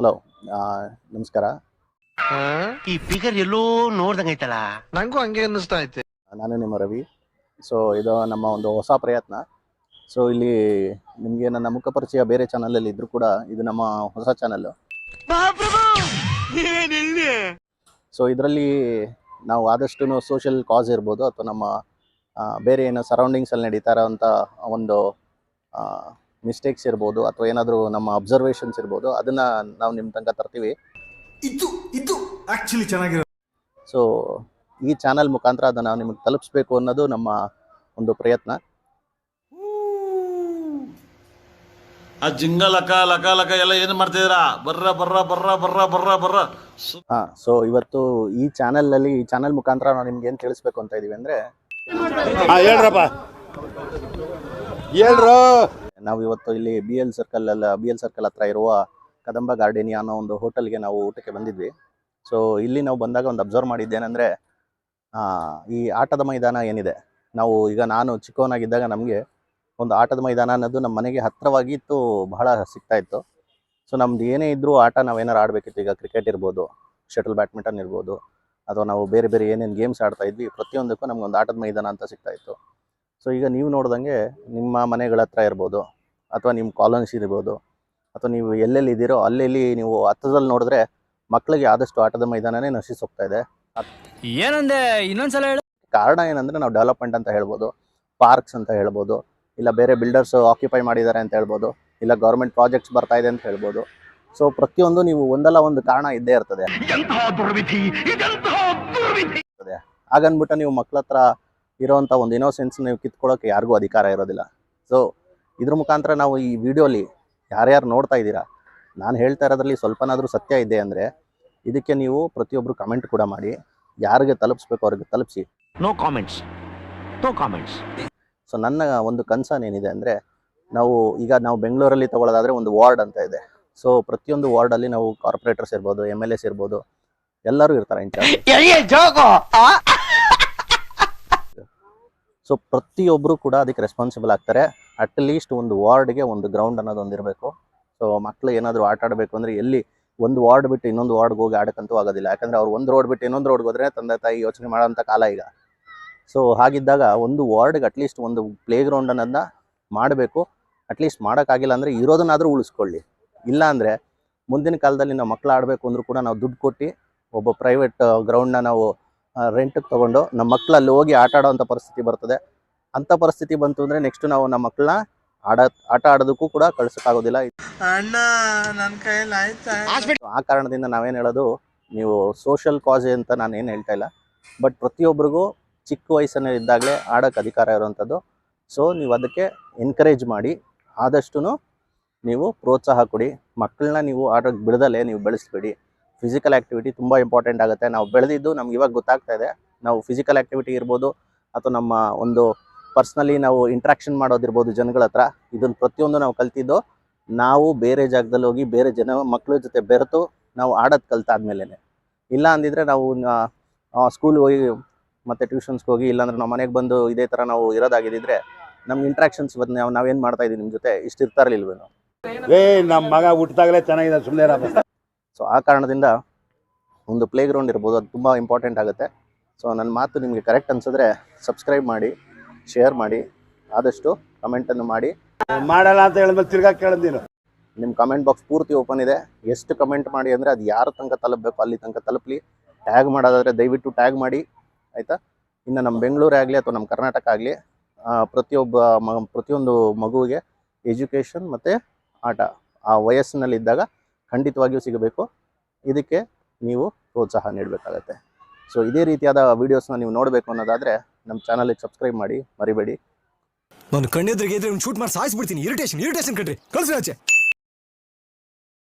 Hello, ನಮಸ್ಕಾರ. ಈ figure ಎಲ್ಲೋ ನೋಡ್ದಂಗೈತಲ್ಲ. ನಂಗೂ ಹಂಗೆ ಅನ್ನಿಸ್ತಾ ಐತೆ. ನಾನು ನಿಮ್ಮ ರವಿ. ಸೊ ಇದು ನಮ್ಮ ಒಂದು ಹೊಸ ಪ್ರಯತ್ನ. ಸೊ ಇಲ್ಲಿ ನಿಮಗೆ ನನ್ನ ಮುಖ ಪರಿಚಯ ಬೇರೆ ಚಾನಲಲ್ಲಿ ಇದ್ರೂ ಕೂಡ ಇದು ನಮ್ಮ ಹೊಸ ಚಾನಲ್ಲು. ಸೊ ಇದರಲ್ಲಿ ನಾವು ಆದಷ್ಟು ಸೋಷಿಯಲ್ ಕಾಸ್ ಇರ್ಬೋದು ಅಥವಾ ನಮ್ಮ ಬೇರೆ ಏನೋ ಸರೌಂಡಿಂಗ್ಸಲ್ಲಿ ನಡೀತಾ ಇರೋವಂಥ ಒಂದು ಮಿಸ್ಟೇಕ್ಸ್ ಇರ್ಬೋದು ಅಥವಾ ಏನಾದರೂ ನಮ್ಮ ಅಬ್ಸರ್ವೇಷನ್ಸ್ ಇರ್ಬೋದು, ಅದನ್ನು ನಾವು ನಿಮ್ಮ ತನಕ ತರ್ತೀವಿ. ಇದು ಆಕ್ಚುಲಿ ಚೆನ್ನಾಗಿರೋ. ಸೊ ಈ ಚಾನಲ್ ಮುಖಾಂತರ ಅದನ್ನು ನಿಮಗೆ ತಲುಪಿಸ್ಬೇಕು ಅನ್ನೋದು ನಮ್ಮ ಒಂದು ಪ್ರಯತ್ನ. ಆ ಜಿಂಗ ಲಕ ಲಕ ಲಕ ಎಲ್ಲ ಏನು ಮಾಡ್ತಿದ್ದೀರಾ? ಬರ್ರ ಬರ್ರ ಬರ್ರ ಬರ್ರ ಬರ್ರ ಬರ್ರ. ಸೊ ಇವತ್ತು ಈ ಚಾನಲ್ ಮುಖಾಂತರ ನಾವು ನಿಮ್ಗೆ ಏನು ತಿಳಿಸ್ಬೇಕು ಅಂತ ಇದೀವಿ ಅಂದರೆ, ನಾವು ಇವತ್ತು ಇಲ್ಲಿ ಬಿ ಎಲ್ ಸರ್ಕಲ್ ಹತ್ರ ಇರುವ ಕದಂಬ ಗಾರ್ಡೇನಿಯಾ ಅನ್ನೋ ಒಂದು ಹೋಟೆಲ್ಗೆ ನಾವು ಊಟಕ್ಕೆ ಬಂದಿದ್ವಿ. ಸೊ ಇಲ್ಲಿ ನಾವು ಬಂದಾಗ ಒಂದು ಅಬ್ಸರ್ವ್ ಮಾಡಿದ್ದೇನೆಂದರೆ, ಈ ಆಟದ ಮೈದಾನ ಏನಿದೆ, ನಾನು ಚಿಕ್ಕವನಾಗಿದ್ದಾಗ ನಮಗೆ ಒಂದು ಆಟದ ಮೈದಾನ ಅನ್ನೋದು ನಮ್ಮ ಮನೆಗೆ ಹತ್ತಿರವಾಗಿ ಇತ್ತು, ಬಹಳ ಸಿಗ್ತಾ ಇತ್ತು. ಸೊ ನಮ್ದು ಏನೇ ಇದ್ದರೂ ಆಟ ನಾವೇನಾರು ಆಡಬೇಕಿತ್ತು. ಈಗ ಕ್ರಿಕೆಟ್ ಇರ್ಬೋದು, ಶಟಲ್ ಬ್ಯಾಡ್ಮಿಂಟನ್ ಇರ್ಬೋದು, ಅಥವಾ ನಾವು ಬೇರೆ ಬೇರೆ ಏನೇನು ಗೇಮ್ಸ್ ಆಡ್ತಾ ಇದ್ವಿ, ಪ್ರತಿಯೊಂದಕ್ಕೂ ನಮಗೊಂದು ಆಟದ ಮೈದಾನ ಅಂತ ಸಿಗ್ತಾ ಇತ್ತು. ಸೊ ಈಗ ನೀವು ನೋಡ್ದಂಗೆ ನಿಮ್ಮ ಮನೆಗಳ ಹತ್ರ ಇರ್ಬೋದು, ಅಥವಾ ನಿಮ್ಮ ಕಾಲೋನಿಸ್ ಇರ್ಬೋದು, ಅಥವಾ ನೀವು ಎಲ್ಲೆಲ್ಲಿ ಇದ್ದೀರೋ ಅಲ್ಲೆಲ್ಲಿ ನೀವು ಹತ್ತದಲ್ಲಿ ನೋಡಿದ್ರೆ ಮಕ್ಕಳಿಗೆ ಆದಷ್ಟು ಆಟದ ಮೈದಾನನೇ ನಶಿಸಿ ಹೋಗ್ತಾ ಇದೆ. ಏನಂದೆ ಇನ್ನೊಂದ್ಸಲ ಹೇಳು. ಕಾರಣ ಏನಂದರೆ ನಾವು ಡೆವಲಪ್ಮೆಂಟ್ ಅಂತ ಹೇಳ್ಬೋದು, ಪಾರ್ಕ್ಸ್ ಅಂತ ಹೇಳ್ಬೋದು, ಇಲ್ಲ ಬೇರೆ ಬಿಲ್ಡರ್ಸ್ ಆಕ್ಯುಪೈ ಮಾಡಿದ್ದಾರೆ ಅಂತ ಹೇಳ್ಬೋದು, ಇಲ್ಲ ಗೌರ್ಮೆಂಟ್ ಪ್ರಾಜೆಕ್ಟ್ಸ್ ಬರ್ತಾ ಇದೆ ಅಂತ ಹೇಳ್ಬೋದು. ಸೊ ಪ್ರತಿಯೊಂದು ನೀವು ಒಂದಲ್ಲ ಒಂದು ಕಾರಣ ಇದ್ದೇ ಇರ್ತದೆ. ಹಾಗನ್ಬಿಟ್ಟು ನೀವು ಮಕ್ಕಳ ಹತ್ರ ಇರೋವಂಥ ಒಂದು ಇನ್ನೋಸೆನ್ಸ್ ನೀವು ಕಿತ್ಕೊಳ್ಳೋಕೆ ಯಾರಿಗೂ ಅಧಿಕಾರ ಇರೋದಿಲ್ಲ. ಸೊ ಇದ್ರ ಮುಖಾಂತರ ನಾವು ಈ ವಿಡಿಯೋಲಿ ಯಾರ್ಯಾರು ನೋಡ್ತಾ ಇದ್ದೀರಾ, ನಾನು ಹೇಳ್ತಾ ಇರೋದ್ರಲ್ಲಿ ಸ್ವಲ್ಪನಾದರೂ ಸತ್ಯ ಇದೆ ಅಂದರೆ ಇದಕ್ಕೆ ನೀವು ಪ್ರತಿಯೊಬ್ಬರು ಕಮೆಂಟ್ ಕೂಡ ಮಾಡಿ. ಯಾರಿಗೆ ತಲುಪಿಸ್ಬೇಕು ಅವ್ರಿಗೆ ತಲುಪಿಸಿ. No comments. ಸೊ ನನ್ನ ಒಂದು ಕನ್ಸರ್ನ್ ಏನಿದೆ ಅಂದರೆ, ನಾವು ಬೆಂಗಳೂರಲ್ಲಿ ತಗೊಳ್ಳೋದಾದರೆ ಒಂದು ವಾರ್ಡ್ ಅಂತ ಇದೆ. ಸೊ ಪ್ರತಿಯೊಂದು ವಾರ್ಡಲ್ಲಿ ನಾವು ಕಾರ್ಪೊರೇಟರ್ಸ್ ಇರ್ಬೋದು, MLS ಇರ್ಬೋದು, ಎಲ್ಲರೂ ಇರ್ತಾರೆ ಇನ್ಚಾರ್ಜ್. ಸೊ ಪ್ರತಿಯೊಬ್ಬರು ಕೂಡ ಅದಕ್ಕೆ ರೆಸ್ಪಾನ್ಸಿಬಲ್ ಆಗ್ತಾರೆ. ಅಟ್ಲೀಸ್ಟ್ ಒಂದು ವಾರ್ಡ್ಗೆ ಒಂದು ಗ್ರೌಂಡ್ ಅನ್ನೋದೊಂದು ಇರಬೇಕು. ಸೊ ಮಕ್ಕಳು ಏನಾದರೂ ಆಟ ಆಡಬೇಕು ಅಂದರೆ ಎಲ್ಲಿ ಒಂದು ವಾರ್ಡ್ ಬಿಟ್ಟು ಇನ್ನೊಂದು ವಾರ್ಡ್ಗೆ ಹೋಗಿ ಆಡೋಕ್ಕಂತೂ ಆಗೋದಿಲ್ಲ. ಯಾಕಂದರೆ ಅವ್ರು ಒಂದು ರೋಡ್ ಬಿಟ್ಟು ಇನ್ನೊಂದು ರೋಡ್ಗೆ ಹೋದರೆ ತಂದೆ ತಾಯಿ ಯೋಚನೆ ಮಾಡೋಂಥ ಕಾಲ ಈಗ. ಸೊ ಹಾಗಿದ್ದಾಗ ಒಂದು ವಾರ್ಡ್ಗೆ ಅಟ್ಲೀಸ್ಟ್ ಒಂದು ಪ್ಲೇ ಗ್ರೌಂಡ್ ಅನ್ನೋದನ್ನ ಮಾಡಬೇಕು. ಅಟ್ಲೀಸ್ಟ್ ಮಾಡೋಕ್ಕಾಗಿಲ್ಲ ಅಂದರೆ ಇರೋದನ್ನಾದರೂ ಉಳಿಸ್ಕೊಳ್ಳಿ. ಇಲ್ಲ ಅಂದರೆ ಮುಂದಿನ ಕಾಲದಲ್ಲಿ ನಾವು ಮಕ್ಕಳು ಆಡಬೇಕು ಅಂದರೂ ಕೂಡ ನಾವು ದುಡ್ಡು ಕೊಟ್ಟು ಒಬ್ಬ ಪ್ರೈವೇಟ್ ಗ್ರೌಂಡ್ನ ನಾವು ರೆಂಟಿಗೆ ತೊಗೊಂಡು ನಮ್ಮ ಮಕ್ಕಳು ಅಲ್ಲಿ ಹೋಗಿ ಆಟ ಆಡೋವಂಥ ಪರಿಸ್ಥಿತಿ ಬರ್ತದೆ. ಅಂಥ ಪರಿಸ್ಥಿತಿ ಬಂತು ಅಂದರೆ ನೆಕ್ಸ್ಟ್ ನಾವು ನಮ್ಮ ಮಕ್ಕಳನ್ನ ಆಟ ಆಡೋದಕ್ಕೂ ಕೂಡ ಕಳ್ಸೋಕ್ಕಾಗೋದಿಲ್ಲ. ಆ ಕಾರಣದಿಂದ ನಾವೇನು ಹೇಳೋದು, ನೀವು ಸೋಷಿಯಲ್ ಕಾಸ್ ಅಂತ ನಾನು ಏನು ಹೇಳ್ತಾ ಇಲ್ಲ, ಬಟ್ ಪ್ರತಿಯೊಬ್ಬರಿಗೂ ಚಿಕ್ಕ ವಯಸ್ಸಲ್ಲಿ ಇದ್ದಾಗಲೇ ಆಡೋಕ್ಕೆ ಅಧಿಕಾರ ಇರೋವಂಥದ್ದು. ಸೊ ನೀವು ಅದಕ್ಕೆ ಎನ್ಕರೇಜ್ ಮಾಡಿ, ಆದಷ್ಟು ನೀವು ಪ್ರೋತ್ಸಾಹ ಕೊಡಿ. ಮಕ್ಕಳನ್ನ ನೀವು ಆಡೋಕ್ಕೆ ಬಿಡದಲ್ಲೇ ನೀವು ಬೆಳೆಸ್ಬೇಡಿ. ಫಿಸಿಕಲ್ ಆ್ಯಕ್ಟಿವಿಟಿ ತುಂಬ ಇಂಪಾರ್ಟೆಂಟ್ ಆಗುತ್ತೆ. ನಾವು ಬೆಳೆದಿದ್ದು ನಮ್ಗೆ ಇವಾಗ ಗೊತ್ತಾಗ್ತಾ ಇದೆ. ನಾವು ಫಿಸಿಕಲ್ ಆ್ಯಕ್ಟಿವಿಟಿ ಇರ್ಬೋದು, ಅಥವಾ ನಮ್ಮ ಒಂದು ಪರ್ಸ್ನಲಿ ನಾವು ಇಂಟ್ರಾಕ್ಷನ್ ಮಾಡೋದಿರ್ಬೋದು ಜನಗಳ ಹತ್ರ, ಇದನ್ನು ಪ್ರತಿಯೊಂದು ನಾವು ಕಲ್ತಿದ್ದು ನಾವು ಬೇರೆ ಜಾಗದಲ್ಲಿ ಹೋಗಿ ಬೇರೆ ಮಕ್ಕಳ ಜೊತೆ ಬೆರೆತು ನಾವು ಆಡೋದು ಕಲ್ತಾದ್ಮೇಲೆ. ಇಲ್ಲ ಅಂದಿದ್ರೆ ನಾವು ಸ್ಕೂಲ್ಗೆ ಹೋಗಿ ಮತ್ತು ಟ್ಯೂಷನ್ಸ್ಗೆ ಹೋಗಿ, ಇಲ್ಲಾಂದ್ರೆ ನಾವು ಮನೆಗೆ ಬಂದು ಇದೇ ಥರ ನಾವು ಇರೋದಾಗಿದ್ದರೆ ನಮ್ಗೆ ಇಂಟ್ರಾಕ್ಷನ್ಸ್ ನಾವೇನು ಮಾಡ್ತಾ ಇದ್ದೀವಿ ನಿಮ್ಮ ಜೊತೆ ಇಷ್ಟು ಇರ್ತಾ ಇರಲಿಲ್ವೇನೋ. ನಮ್ಮ ಮಗ ಹುಟ್ಟಿದಾಗಲೇ ಚೆನ್ನಾಗಿದೆ, ಸುಮ್ಮನೆ. ಸೊ ಆ ಕಾರಣದಿಂದ ಒಂದು ಪ್ಲೇ ಗ್ರೌಂಡ್ ಇರ್ಬೋದು, ಅದು ತುಂಬ ಇಂಪಾರ್ಟೆಂಟ್ ಆಗುತ್ತೆ. ಸೊ ನನ್ನ ಮಾತು ನಿಮಗೆ ಕರೆಕ್ಟ್ ಅನಿಸಿದ್ರೆ ಸಬ್ಸ್ಕ್ರೈಬ್ ಮಾಡಿ, ಶೇರ್ ಮಾಡಿ, ಆದಷ್ಟು ಕಮೆಂಟನ್ನು ಮಾಡಿ. ಮಾಡಲ್ಲ ಅಂತ ಹೇಳಿದ್ಮೇಲೆ ತಿರ್ಗಾ ಕೇಳಿದ್ದೀನು. ನಿಮ್ಮ ಕಮೆಂಟ್ ಬಾಕ್ಸ್ ಪೂರ್ತಿ ಓಪನ್ ಇದೆ. ಎಷ್ಟು ಕಮೆಂಟ್ ಮಾಡಿ ಅಂದರೆ ಅದು ಯಾರ ತನಕ ತಲುಪಬೇಕು ಅಲ್ಲಿ ತನಕ ತಲುಪಲಿ. ಟ್ಯಾಗ್ ಮಾಡೋದಾದರೆ ದಯವಿಟ್ಟು ಟ್ಯಾಗ್ ಮಾಡಿ, ಆಯಿತಾ. ಇನ್ನು ನಮ್ಮ ಬೆಂಗಳೂರೇ ಆಗಲಿ ಅಥವಾ ನಮ್ಮ ಕರ್ನಾಟಕ ಆಗಲಿ, ಪ್ರತಿಯೊಂದು ಮಗುವಿಗೆ ಎಜುಕೇಷನ್ ಮತ್ತು ಆಟ ಆ ವಯಸ್ಸಿನಲ್ಲಿದ್ದಾಗ ಖಂಡಿತವಾಗಿಯೂ ಸಿಗಬೇಕು. ಇದಕ್ಕೆ ನೀವು ಪ್ರೋತ್ಸಾಹ ನೀಡಬೇಕಾಗತ್ತೆ. ಸೊ ಇದೇ ರೀತಿಯಾದ ವೀಡಿಯೋಸ್ನ ನೀವು ನೋಡಬೇಕು ಅನ್ನೋದಾದರೆ ನಮ್ಮ ಚಾನಲಿಗೆ ಸಬ್ಸ್ಕ್ರೈಬ್ ಮಾಡಿ, ಮರಿಬೇಡಿ. ನಾನು ಕಣ್ಣೆದ್ರಿಗೆ ಶೂಟ್ ಮಾಡಿ ಸಾಯಿಸ್ಬಿಡ್ತೀನಿ. ಇರಿಟೇಷನ್ ಕಣ್ರಿ, ಕಳ್ಸಿ ಆಚೆ.